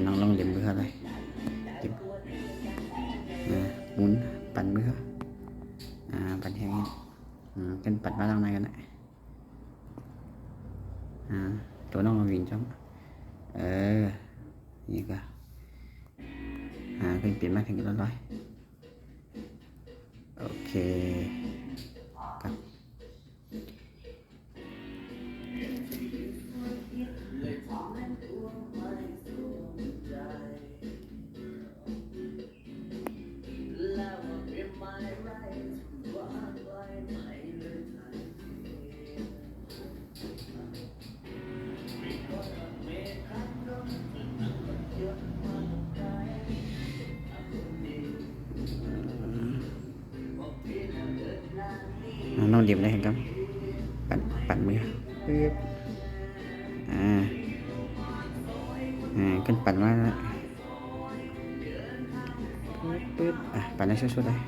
น้องลองเล่มมืออะไรเล่มหมุนปั่นมือปั่นแห้งกันปั่นมาทางไหนกันนะตัวน้องวิ่งจ้องนี่ก็ขึ้นเปลี่ยนมาถึงร้อยโอเคครับน้องเดียมได้เห็นครับปั่นมือปึ๊บขึ้นปั่นมาปึ๊บปั่นได้สุดๆเลย